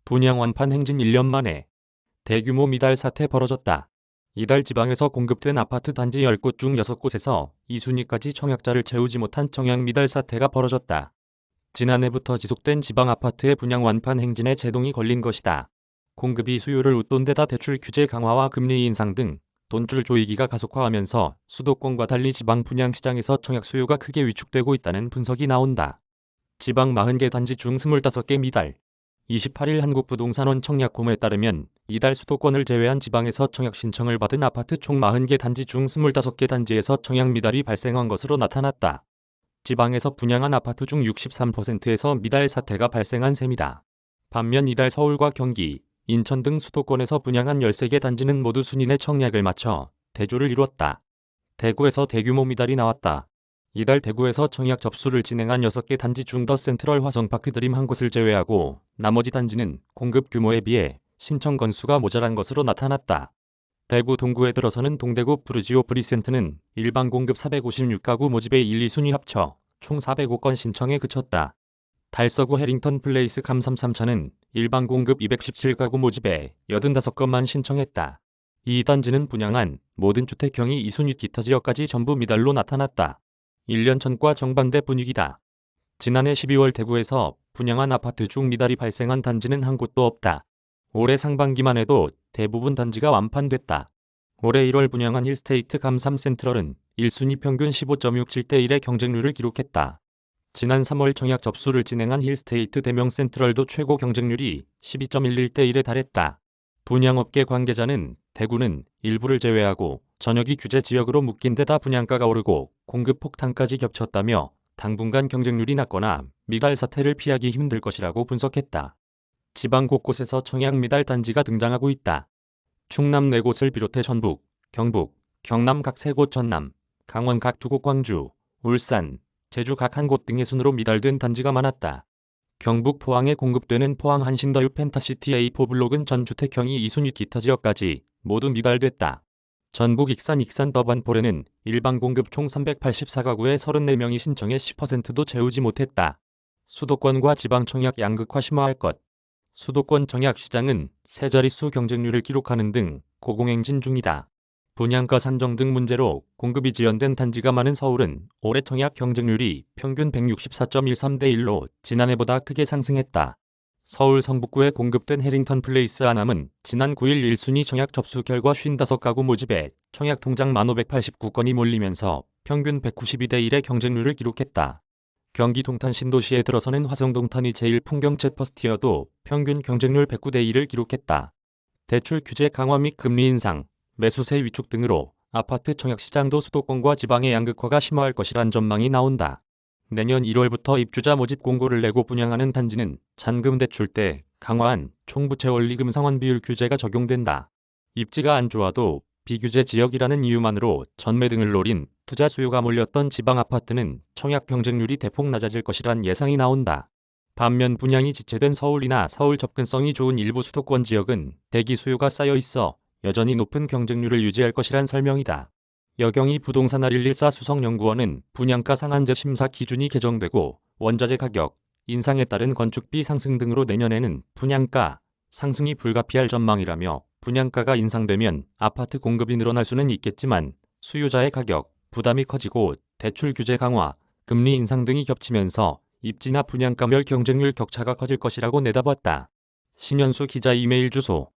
분양 완판 행진 1년 만에 대규모 미달 사태 벌어졌다. 이달 지방에서 공급된 아파트 단지 10곳 중 6곳에서 2순위까지 청약자를 채우지 못한 청약 미달 사태가 벌어졌다. 지난해부터 지속된 지방 아파트의 분양 완판 행진에 제동이 걸린 것이다. 공급이 수요를 웃돈 데다 대출 규제 강화와 금리 인상 등 돈줄 조이기가 가속화하면서 수도권과 달리 지방 분양 시장에서 청약 수요가 크게 위축되고 있다는 분석이 나온다. 지방 40개 단지 중 25개 미달. 28일 한국부동산원 청약홈에 따르면 이달 수도권을 제외한 지방에서 청약 신청을 받은 아파트 총 40개 단지 중 25개 단지에서 청약 미달이 발생한 것으로 나타났다. 지방에서 분양한 아파트 중 63%에서 미달 사태가 발생한 셈이다. 반면 이달 서울과 경기, 인천 등 수도권에서 분양한 13개 단지는 모두 순위 내 청약을 마쳐 대조를 이뤘다. 대구에서 대규모 미달이 나왔다. 이달 대구에서 청약 접수를 진행한 6개 단지 중 더 센트럴 화성파크 드림 한 곳을 제외하고 나머지 단지는 공급 규모에 비해 신청 건수가 모자란 것으로 나타났다. 대구 동구에 들어서는 동대구 푸르지오 프리센트는 일반 공급 456가구 모집의 1, 2순위 합쳐 총 405건 신청에 그쳤다. 달서구 해링턴 플레이스 감삼삼차는 일반 공급 217가구 모집에 85건만 신청했다. 이 단지는 분양한 모든 주택형이 2순위 기타 지역까지 전부 미달로 나타났다. 1년 전과 정반대 분위기다. 지난해 12월 대구에서 분양한 아파트 중 미달이 발생한 단지는 한 곳도 없다. 올해 상반기만 해도 대부분 단지가 완판됐다. 올해 1월 분양한 힐스테이트 감삼 센트럴은 1순위 평균 15.67대 1의 경쟁률을 기록했다. 지난 3월 청약 접수를 진행한 힐스테이트 대명 센트럴도 최고 경쟁률이 12.11대 1에 달했다. 분양업계 관계자는 대구는 일부를 제외하고 전역이 규제 지역으로 묶인 데다 분양가가 오르고 공급 폭탄까지 겹쳤다며 당분간 경쟁률이 낮거나 미달 사태를 피하기 힘들 것이라고 분석했다. 지방 곳곳에서 청약 미달 단지가 등장하고 있다. 충남 4곳을 비롯해 전북, 경북, 경남 각 3곳, 전남, 강원 각 2곳, 광주, 울산, 제주 각 1곳 등의 순으로 미달된 단지가 많았다. 경북 포항에 공급되는 포항 한신더유 펜타시티 A4 블록은 전 주택형이 2순위 기타 지역까지 모두 미달됐다. 전북 익산 더반폴에는 일반 공급 총 384가구에 34명이 신청해 10%도 채우지 못했다. 수도권과 지방 청약 양극화 심화할 것. 수도권 청약 시장은 세 자릿수 경쟁률을 기록하는 등 고공행진 중이다. 분양가 산정 등 문제로 공급이 지연된 단지가 많은 서울은 올해 청약 경쟁률이 평균 164.13대 1로 지난해보다 크게 상승했다. 서울 성북구에 공급된 해링턴 플레이스 하남은 지난 9일 1순위 청약 접수 결과 55가구 모집에 청약 통장 1,589건이 몰리면서 평균 192대 1의 경쟁률을 기록했다. 경기 동탄 신도시에 들어서는 화성 동탄이 제일 풍경채 퍼스티어도 평균 경쟁률 109대 1을 기록했다. 대출 규제 강화 및 금리 인상, 매수세 위축 등으로 아파트 청약 시장도 수도권과 지방의 양극화가 심화할 것이란 전망이 나온다. 내년 1월부터 입주자 모집 공고를 내고 분양하는 단지는 잔금 대출 때 강화한 총부채 원리금 상환 비율 규제가 적용된다. 입지가 안 좋아도 비규제 지역이라는 이유만으로 전매 등을 노린 투자 수요가 몰렸던 지방 아파트는 청약 경쟁률이 대폭 낮아질 것이란 예상이 나온다. 반면 분양이 지체된 서울이나 서울 접근성이 좋은 일부 수도권 지역은 대기 수요가 쌓여 있어 여전히 높은 경쟁률을 유지할 것이란 설명이다. 여경희 부동산 R114 수석연구원은 분양가 상한제 심사 기준이 개정되고 원자재 가격 인상에 따른 건축비 상승 등으로 내년에는 분양가 상승이 불가피할 전망이라며 분양가가 인상되면 아파트 공급이 늘어날 수는 있겠지만 수요자의 가격 부담이 커지고 대출 규제 강화, 금리 인상 등이 겹치면서 입지나 분양가별 경쟁률 격차가 커질 것이라고 내다봤다. 신현수 기자 이메일 주소